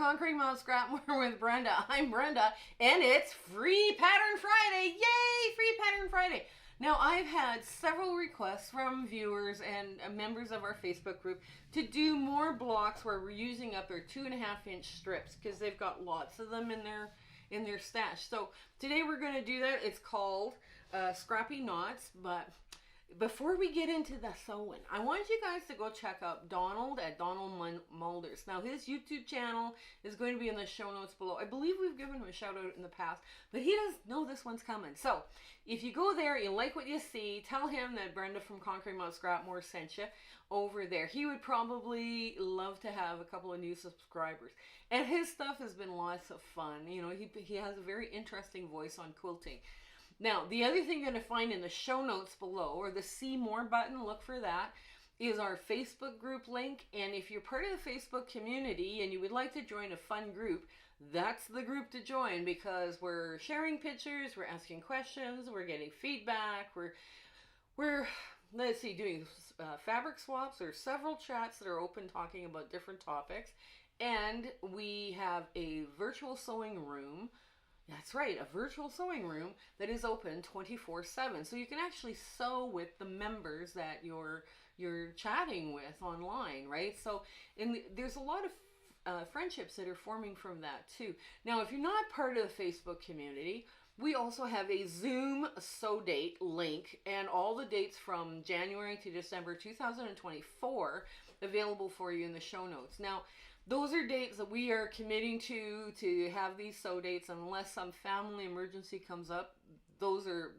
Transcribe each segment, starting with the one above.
Conquering Mount Scrapmore with Brenda. I'm Brenda, and it's Free Pattern Friday. Yay, Free Pattern Friday. Now, I've had several requests from viewers and members of our Facebook group to do more blocks where we're using up their 2.5-inch strips because they've got lots of them in their stash. So today we're going to do that. It's called Scrappy Knots, but before we get into the sewing, I want you guys to go check out Donald at Donald Mulders. Now, his YouTube channel is going to be in the show notes below. I believe we've given him a shout out in the past, but he doesn't know this one's coming. So, if you go there, you like what you see, tell him that Brenda from Conquering Mount Scrapmore sent you over there. He would probably love to have a couple of new subscribers. And his stuff has been lots of fun. You know, he has a very interesting voice on quilting. Now, the other thing you're going to find in the show notes below, or the See More button, look for that, is our Facebook group link. And if you're part of the Facebook community and you would like to join a fun group, that's the group to join, because we're sharing pictures, we're asking questions, we're getting feedback, we're let's see, doing fabric swaps. There's several chats that are open talking about different topics. And we have a virtual sewing room. That's right, a virtual sewing room that is open 24/7. So you can actually sew with the members that you're chatting with online, right? So there's a lot of friendships that are forming from that too. Now, if you're not part of the Facebook community, we also have a Zoom sew date link and all the dates from January to December 2024 available for you in the show notes. Now, those are dates that we are committing to have these sew dates unless some family emergency comes up. Those are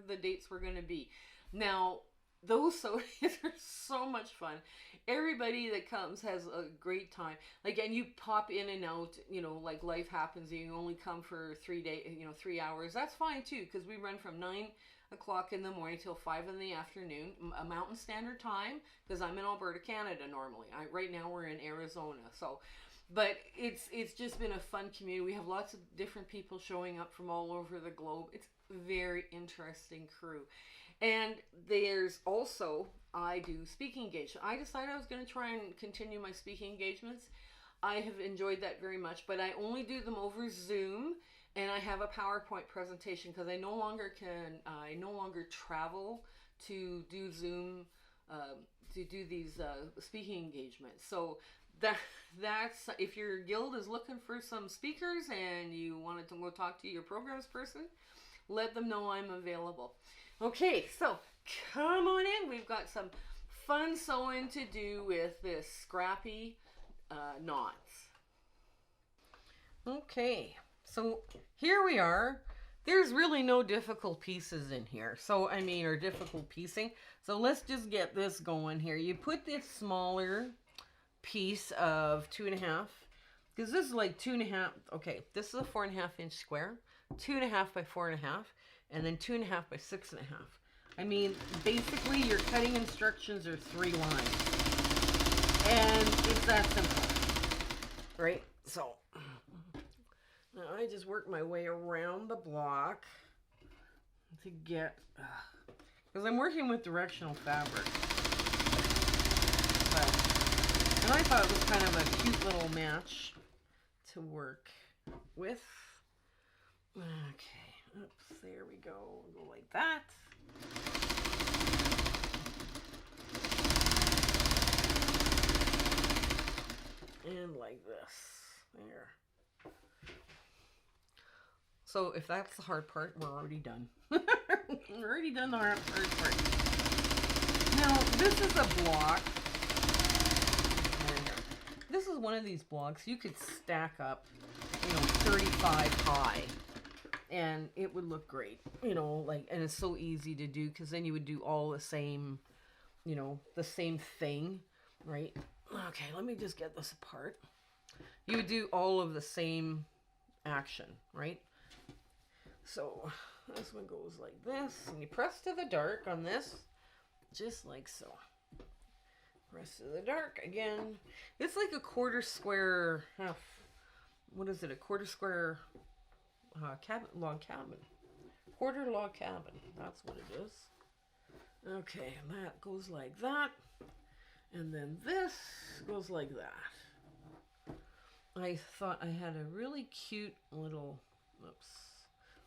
the dates we're going to be. Now, those sew days are so much fun. Everybody that comes has a great time. Like, and you pop in and out, you know, like life happens. You only come for 3 days, 3 hours. That's fine too, because we run from 9 o'clock in the morning till 5 in the afternoon, a Mountain Standard Time, because I'm in Alberta, Canada normally. Right now we're in Arizona. So, but it's just been a fun community. We have lots of different people showing up from all over the globe. It's a very interesting crew. And there's also, I do speaking engagements. I decided I was going to try and continue my speaking engagements. I have enjoyed that very much, but I only do them over Zoom, and I have a PowerPoint presentation because I no longer travel to do Zoom, to do these speaking engagements. So that's, if your guild is looking for some speakers and you wanted to go talk to your programs person, let them know I'm available. Okay, so come on in. We've got some fun sewing to do with this Scrappy Knots. Okay, so here we are. There's really no difficult pieces in here. So, or difficult piecing. So let's just get this going here. You put this smaller piece of 2.5, because this is like 2.5. Okay, this is a 4.5-inch square, 2.5 by 4.5, and then 2.5 by 6.5. Basically your cutting instructions are 3 lines, and it's that simple, right? So now I just work my way around the block to get, because I'm working with directional fabric. And I thought it was kind of a cute little match to work with. Okay, oops, there we go. We'll go like that. And like this. There. So if that's the hard part, we're already done. We're already done the hard part. Now, this is a block. This is one of these blocks you could stack up, 35 high, and it would look great, and it's so easy to do, because then you would do all the same, the same thing, right? Okay, let me just get this apart. You would do all of the same action, right? So this one goes like this, and you press to the dark on this, just like so. Rest of the dark again. It's like a quarter square what is it? A quarter square log cabin. Quarter log cabin. That's what it is. Okay, and that goes like that. And then this goes like that. I thought I had a really cute little, oops,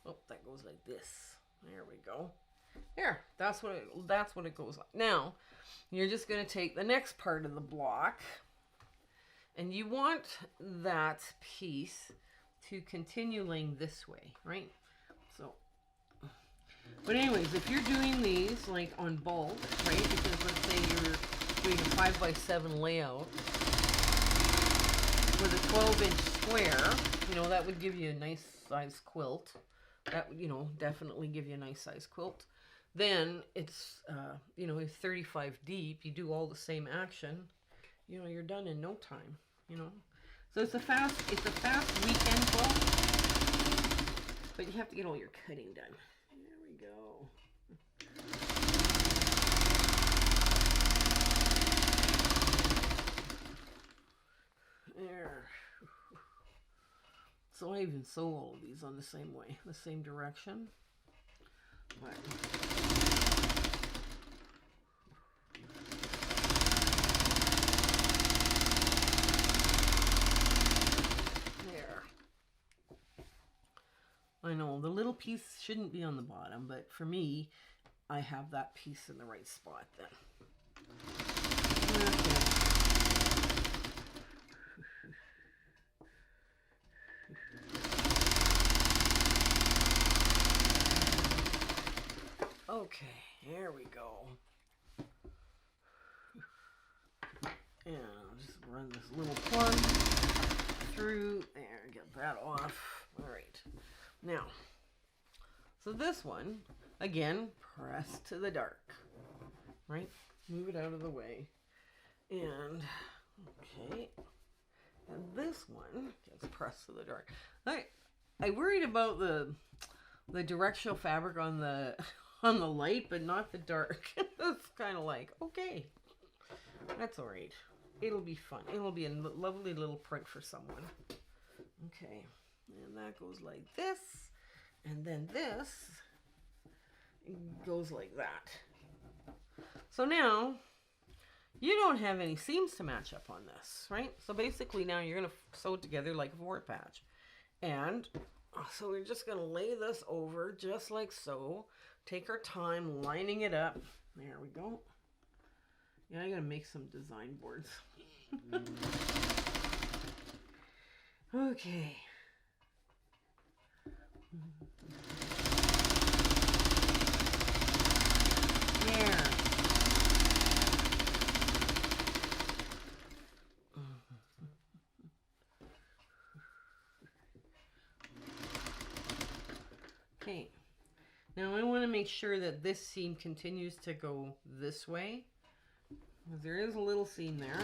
oh, that goes like this. There we go. There, that's what it goes like. Now, you're just going to take the next part of the block, and you want that piece to continue laying this way, right? So, but anyways, if you're doing these like on bulk, right? Because let's say you're doing a 5x7 layout with a 12-inch square, you know, that would give you a nice size quilt. That would, you know, definitely give you a nice size quilt. Then it's, you know, 35 deep. You do all the same action. You know, you're done in no time. You know, so it's a fast weekend quilt. But you have to get all your cutting done. There we go. There. So I even sew all of these on the same way, the same direction. But there. I know the little piece shouldn't be on the bottom, but for me, I have that piece in the right spot then. Okay, here we go. And I'll just run this little plug through there, get that off. All right. Now, so this one, again, press to the dark, right? Move it out of the way. And, okay. And this one gets pressed to the dark. I worried about the directional fabric on the on the light, but not the dark. It's kind of like, okay, that's all right. It'll be fun. It'll be a lovely little print for someone. Okay, and that goes like this, and then this goes like that. So now you don't have any seams to match up on this, right? So basically now you're going to sew it together like a forward patch. And so we're just going to lay this over just like so. Take our time lining it up. There we go. Yeah, I got to make some design boards. Okay. There. Okay. Now I want to make sure that this seam continues to go this way. Because there is a little seam there.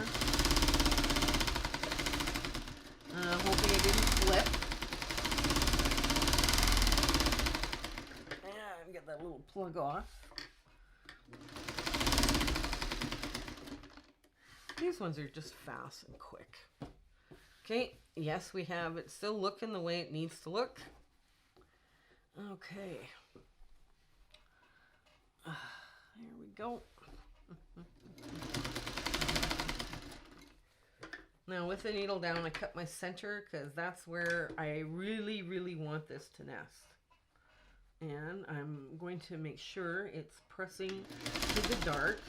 Hoping it didn't flip. And get that little plug off. These ones are just fast and quick. Okay, yes, we have it still looking the way it needs to look. Okay. Here we go. Now with the needle down, I cut my center because that's where I really, really want this to nest. And I'm going to make sure it's pressing to the dark.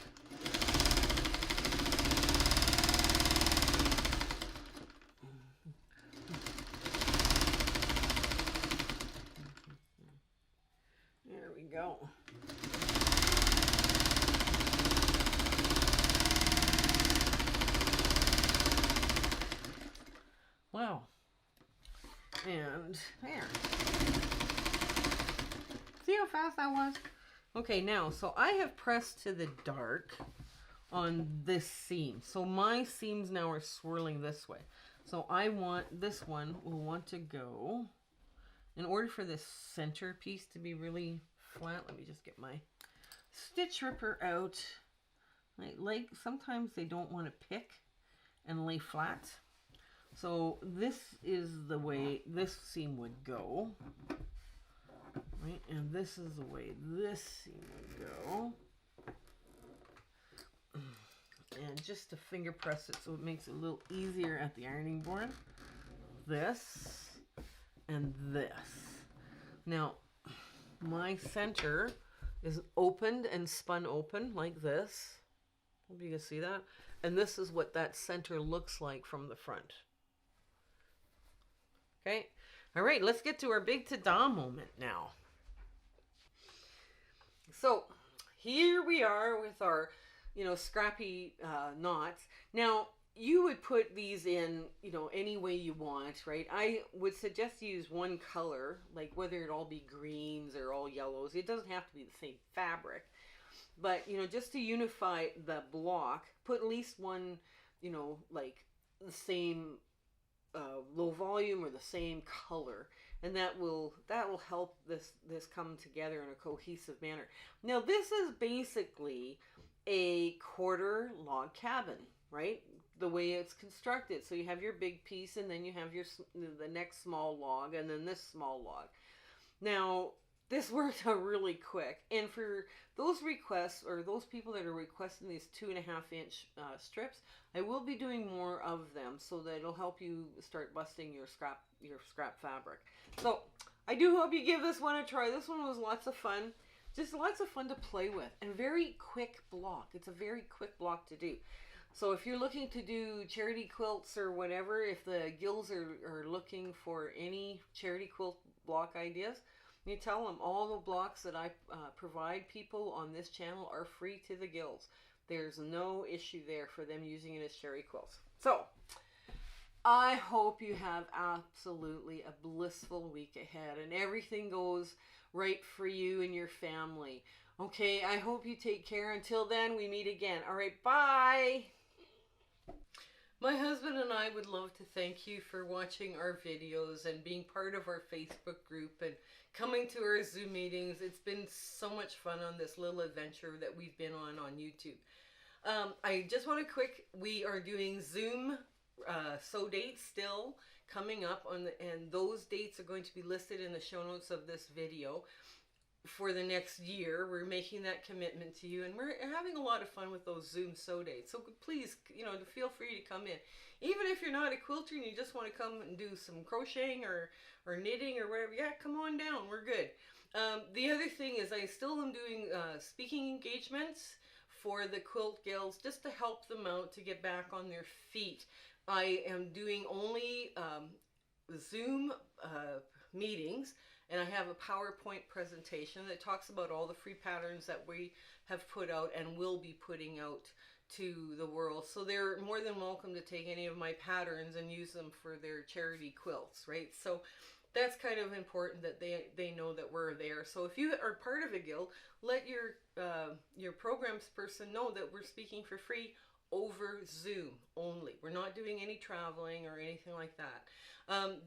There we go. Wow. And there. See how fast that was? Okay, now, so I have pressed to the dark on this seam. So my seams now are swirling this way. So I want, this one will want to go, in order for this center piece to be really flat, let me just get my stitch ripper out. Like sometimes they don't want to pick and lay flat. So this is the way this seam would go. Right, and this is the way this seam would go. And just to finger press it so it makes it a little easier at the ironing board. this and this. Now, my center is opened and spun open like this. Hope you can see that. And this is what that center looks like from the front. Okay. All right, let's get to our big ta-da moment now. So here we are with our, scrappy knots. Now, you would put these in, any way you want, right? I would suggest you use one color, like whether it all be greens or all yellows. It doesn't have to be the same fabric. But, just to unify the block, put at least one, like the same low volume or the same color, and that will help this come together in a cohesive manner. Now, this is basically a quarter log cabin, right? The way it's constructed. So you have your big piece, and then you have the next small log, and then this small log. Now, this worked out really quick, and for those requests, or those people that are requesting these 2.5-inch strips, I will be doing more of them, so that it'll help you start busting your scrap fabric. So I do hope you give this one a try. This one was lots of fun, just lots of fun to play with, and very quick block. It's a very quick block to do. So if you're looking to do charity quilts or whatever, if the guilds are looking for any charity quilt block ideas, you tell them all the blocks that I provide people on this channel are free to the guilds. There's no issue there for them using it as charity quilts. So I hope you have absolutely a blissful week ahead and everything goes right for you and your family. Okay, I hope you take care. Until then, we meet again. All right, bye. My husband and I would love to thank you for watching our videos and being part of our Facebook group and coming to our Zoom meetings. It's been so much fun on this little adventure that we've been on YouTube. I just want to we are doing Zoom sew dates still coming up and those dates are going to be listed in the show notes of this video. For the next year, we're making that commitment to you, and we're having a lot of fun with those Zoom sew dates. So please, feel free to come in. Even if you're not a quilter and you just want to come and do some crocheting or knitting or whatever, yeah, come on down. We're good. The other thing is I still am doing speaking engagements for the quilt guilds just to help them out to get back on their feet. I am doing only Zoom meetings. And I have a PowerPoint presentation that talks about all the free patterns that we have put out and will be putting out to the world. So they're more than welcome to take any of my patterns and use them for their charity quilts, right? So that's kind of important that they know that we're there. So if you are part of a guild, let your programs person know that we're speaking for free over Zoom only. We're not doing any traveling or anything like that.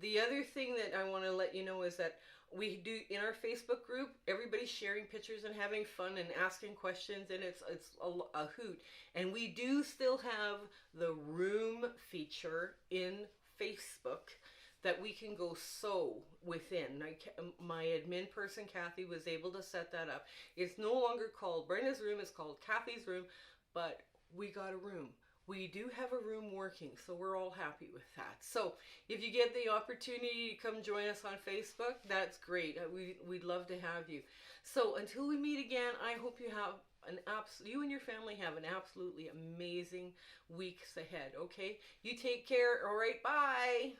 The other thing that I want to let you know is that we do in our Facebook group, everybody's sharing pictures and having fun and asking questions, and it's a hoot. And we do still have the room feature in Facebook that we can go sew within. My admin person, Kathy, was able to set that up. It's no longer called Brenda's room, it's called Kathy's room, but we got a room. We do have a room working, so we're all happy with that. So if you get the opportunity to come join us on Facebook, that's great. We'd love to have you. So until we meet again, I hope you have you and your family have an absolutely amazing weeks ahead, okay? You take care. All right, bye.